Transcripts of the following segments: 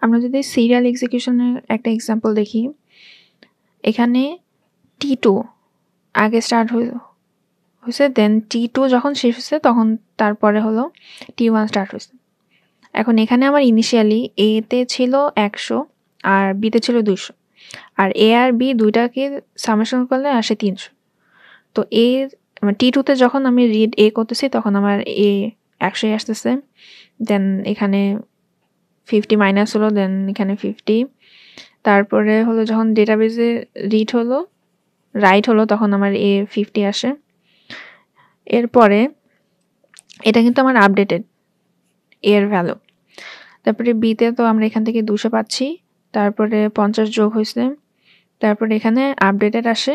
আমরা যদি সিরিয়াল এক্সিকিউশনের একটা এক্সাম্পল দেখি, এখানে T2 আগে স্টার্ট হয়েছে, দেন T2 যখন শেষ হয়েছে তখন তারপরে হলো T1 স্টার্ট হয়েছে। এখন এখানে আমার ইনিশিয়ালি এতে ছিল 100 আর বিতে ছিল 200, আর এ আর বি দুইটাকে সামেশন করলে আসে 300। তো T2তে যখন আমি রিড এ করতেছি তখন আমার এ 100 আসতেছে, দেন এখানে 50 মাইনাস হলো, দেন এখানে 50, তারপরে হলো যখন ডেটাবেজে রাইট হলো তখন আমার এ 50 আসে। এরপরে এটা কিন্তু আমার আপডেটেড এর ভ্যালু। তারপরে বিতে তো আমরা এখান থেকে 200 পাচ্ছি, তারপরে 50 যোগ হয়েছে, তারপরে এখানে আপডেটেড আসে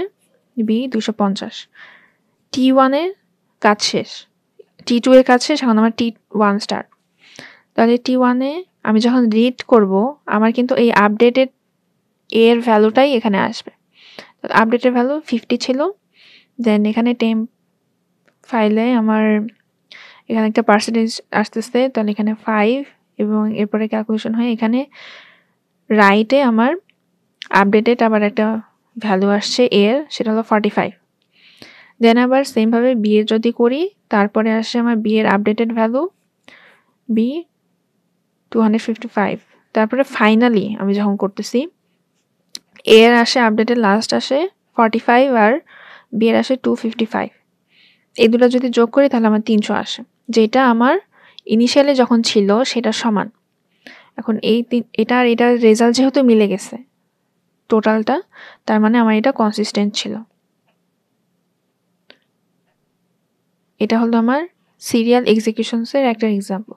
বি 250। T1 এর কাজ শেষ, T2 এর কাজ শেষ, এখন আমার T1 স্টার্ট। তাহলে T1 এ আমি যখন রিড করব আমার কিন্তু এই আপডেটেড এর ভ্যালুটাই এখানে আসবে। আপডেটেড ভ্যালু 50 ছিল, দেন এখানে টেম্প ফাইলে আমার এখানে একটা পার্সেন্টেজ আসতেছে, তাহলে এখানে 5 এবং এরপরে ক্যালকুলেশন হয়ে এখানে রাইটে আমার আপডেটেড আবার একটা ভ্যালু আসছে এর, সেটা হলো 45। দেন আবার সেমভাবে বি এর যদি করি, তারপরে আসে আমার বি এর আপডেটেড ভ্যালু বি 255। তারপরে ফাইনালি আমি যখন করতেছি এর আসে আপডেটেড লাস্ট আসে 45 আর বি এর আসে 255। এই দুটো যদি যোগ করি তাহলে আমার 300 আসে, যেটা আমার ইনিশিয়ালি যখন ছিল সেটা সমান। এখন এটার রেজাল্ট যেহেতু মিলে গেছে টোটালটা, তার মানে আমার এটা কনসিস্টেন্ট ছিল। এটা হলো আমার সিরিয়াল এক্সিকিউশনসের একটা এক্সাম্পল।